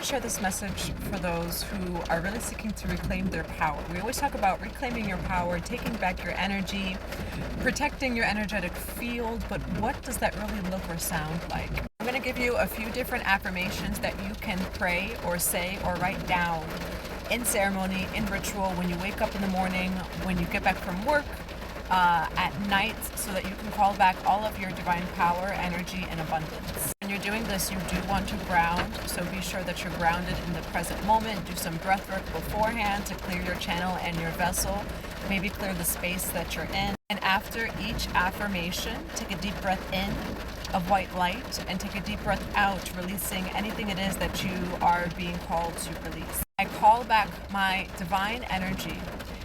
share this message for those who are really seeking to reclaim their power. We always talk about reclaiming your power, taking back your energy, protecting your energetic field, but what does that really look or sound like? I'm going to give you a few different affirmations that you can pray or say or write down in ceremony, in ritual, when you wake up in the morning, when you get back from work, at night, so that you can call back all of your divine power, energy, and abundance. When you're doing this, you do want to ground, so be sure that you're grounded in the present moment. Do some breath work beforehand to clear your channel and your vessel. Maybe clear the space that you're in. And after each affirmation, take a deep breath in of white light and take a deep breath out, releasing anything it is that you are being called to release. I call back my divine energy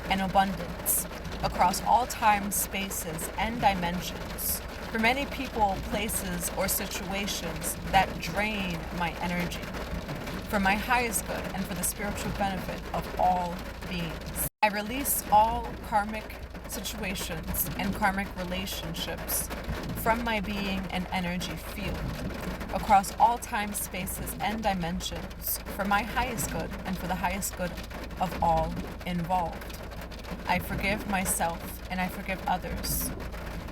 and abundance across all time, spaces, and dimensions for many people, places, or situations that drain my energy, for my highest good and for the spiritual benefit of all beings. I release all karmic situations and karmic relationships from my being and energy field across all time, spaces, and dimensions for my highest good and for the highest good of all involved. I forgive myself and I forgive others.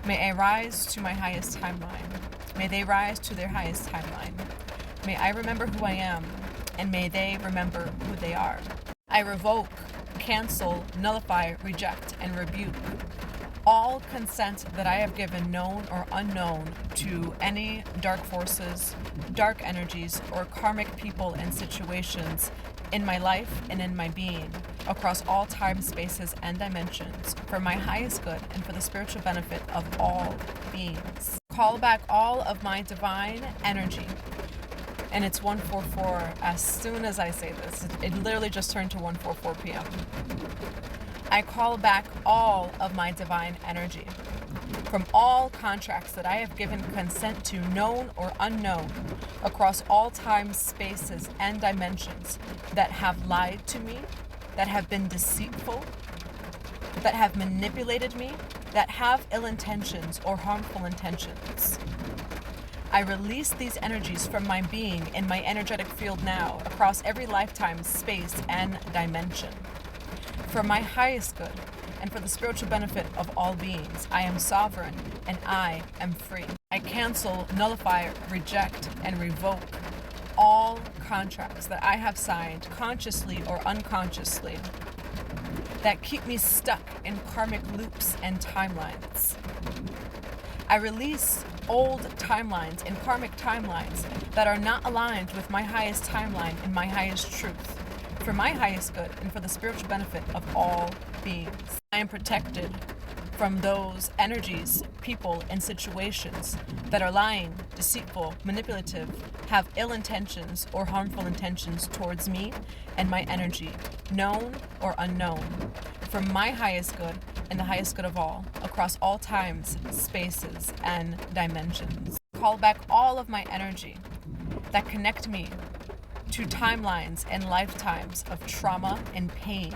May I rise to my highest timeline. May they rise to their highest timeline. May I remember who I am, and may they remember who they are. I revoke, cancel, nullify, reject, and rebuke all consent that I have given, known or unknown, to any dark forces, dark energies, or karmic people and situations in my life and in my being, across all time, spaces, and dimensions, for my highest good and for the spiritual benefit of all beings. Call back all of my divine energy. And it's 1:44 as soon as I say this. It literally just turned to 1:44 p.m. I call back all of my divine energy from all contracts that I have given consent to, known or unknown, across all time, spaces, and dimensions that have lied to me, that have been deceitful, that have manipulated me, that have ill intentions or harmful intentions. I release these energies from my being in my energetic field now, across every lifetime, space, and dimension. For my highest good and for the spiritual benefit of all beings, I am sovereign and I am free. I cancel, nullify, reject, and revoke all contracts that I have signed, consciously or unconsciously, that keep me stuck in karmic loops and timelines. I release old timelines and karmic timelines that are not aligned with my highest timeline and my highest truth, for my highest good and for the spiritual benefit of all beings. I am protected from those energies, people, and situations that are lying, deceitful, manipulative, have ill intentions or harmful intentions towards me and my energy, known or unknown, for my highest good and the highest good of all, across all times, spaces, and dimensions. Call back all of my energy that connect me to timelines and lifetimes of trauma and pain.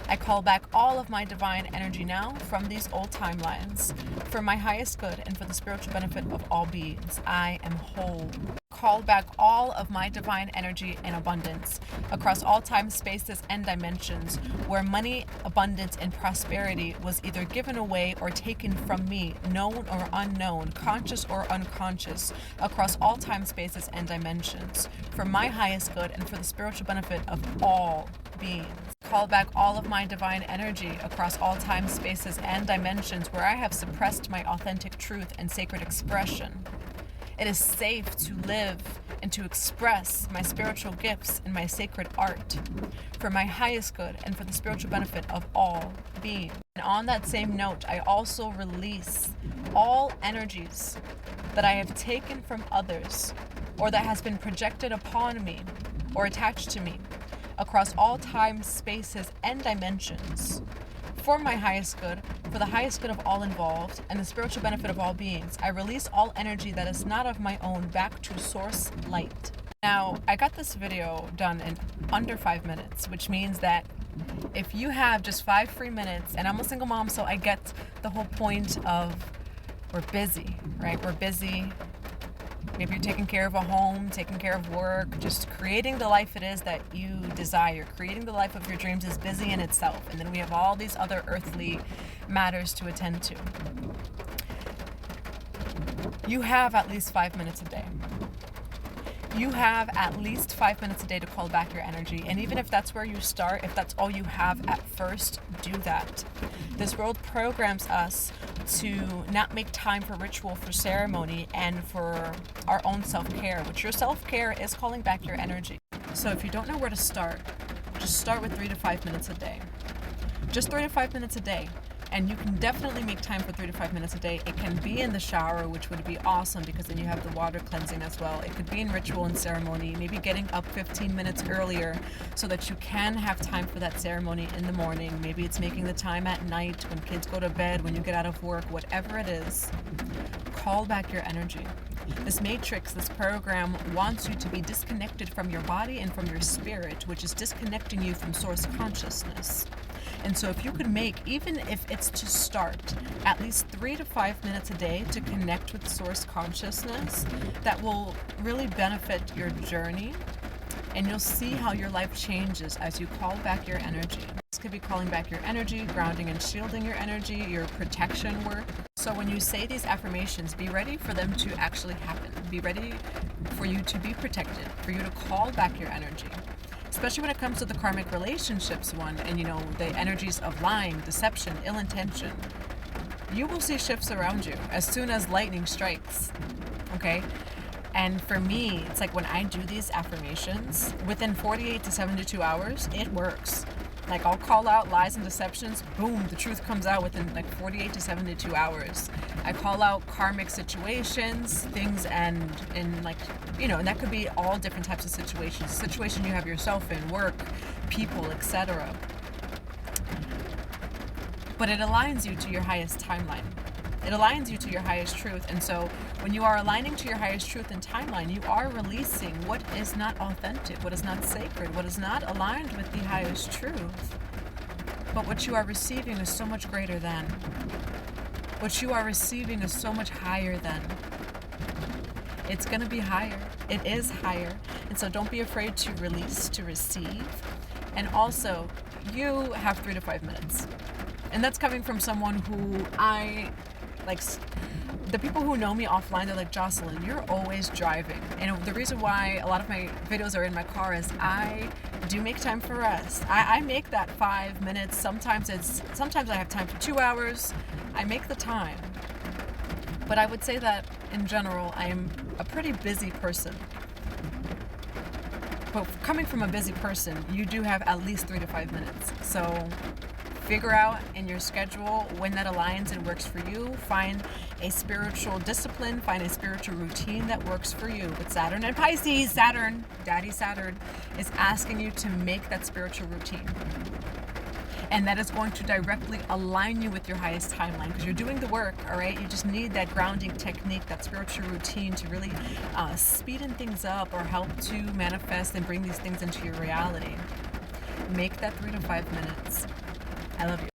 I call back all of my divine energy now from these old timelines for my highest good and for the spiritual benefit of all beings. I am whole. Call back all of my divine energy and abundance across all time, spaces, and dimensions where money, abundance, and prosperity was either given away or taken from me, known or unknown, conscious or unconscious, across all time, spaces, and dimensions for my highest good and for the spiritual benefit of all beings. Call back all of my divine energy across all time, spaces, and dimensions where I have suppressed my authentic truth and sacred expression. It is safe to live and to express my spiritual gifts and my sacred art for my highest good and for the spiritual benefit of all beings. And on that same note, I also release all energies that I have taken from others or that has been projected upon me or attached to me across all time, spaces, and dimensions for my highest good, for the highest good of all involved, and the spiritual benefit of all beings. I release all energy that is not of my own back to source light. Now, I got this video done in under 5 minutes, which means that if you have just 5 free minutes, and I'm a single mom, so I get the whole point of we're busy, right? We're busy Maybe you're taking care of a home, taking care of work, just creating the life it is that you desire. Creating the life of your dreams is busy in itself. And then we have all these other earthly matters to attend to. You have at least 5 minutes a day. You have at least 5 minutes a day to call back your energy. And even if that's where you start, if that's all you have at first, do that. This world programs us to not make time for ritual, for ceremony, and for our own self-care, which your self-care is calling back your energy. So if you don't know where to start, just start with 3 to 5 minutes a day. Just 3 to 5 minutes a day. And you can definitely make time for 3 to 5 minutes a day. It can be in the shower, which would be awesome because then you have the water cleansing as well. It could be in ritual and ceremony, maybe getting up 15 minutes earlier so that you can have time for that ceremony in the morning. Maybe it's making the time at night when kids go to bed, when you get out of work, whatever it is. Call back your energy. This matrix, this program wants you to be disconnected from your body and from your spirit, which is disconnecting you from source consciousness. And so if you could make, even if it's to start, at least 3 to 5 minutes a day to connect with source consciousness, that will really benefit your journey. And you'll see how your life changes as you call back your energy. This could be calling back your energy, grounding and shielding your energy, your protection work. So when you say these affirmations, be ready for them to actually happen. Be ready for you to be protected, for you to call back your energy. Especially when it comes to the karmic relationships one and, the energies of lying, deception, ill intention. You will see shifts around you as soon as lightning strikes, okay? And for me, it's like when I do these affirmations, within 48 to 72 hours, it works. Like I'll call out lies and deceptions, boom, the truth comes out within like 48 to 72 hours. I call out karmic situations, things and that could be all different types of situations. Situation you have yourself in, work, people, etc. But it aligns you to your highest timeline. It aligns you to your highest truth. And so when you are aligning to your highest truth and timeline, you are releasing what is not authentic, what is not sacred, what is not aligned with the highest truth. But what you are receiving is so much greater than. What you are receiving is so much higher than. It's going to be higher. It is higher. And so don't be afraid to release, to receive. And also, you have 3 to 5 minutes. And that's coming from someone who the people who know me offline, they're like, Jocelyn, you're always driving. And the reason why a lot of my videos are in my car is I do make time for rest. I make that 5 minutes. Sometimes I have time for 2 hours. I make the time. But I would say that in general, I am a pretty busy person. But coming from a busy person, you do have at least 3 to 5 minutes. So figure out in your schedule when that aligns and works for you. Find a spiritual discipline, find a spiritual routine that works for you. But Saturn and Pisces, Daddy Saturn, is asking you to make that spiritual routine. And that is going to directly align you with your highest timeline because you're doing the work, all right? You just need that grounding technique, that spiritual routine to really speeden things up or help to manifest and bring these things into your reality. Make that 3 to 5 minutes. I love you.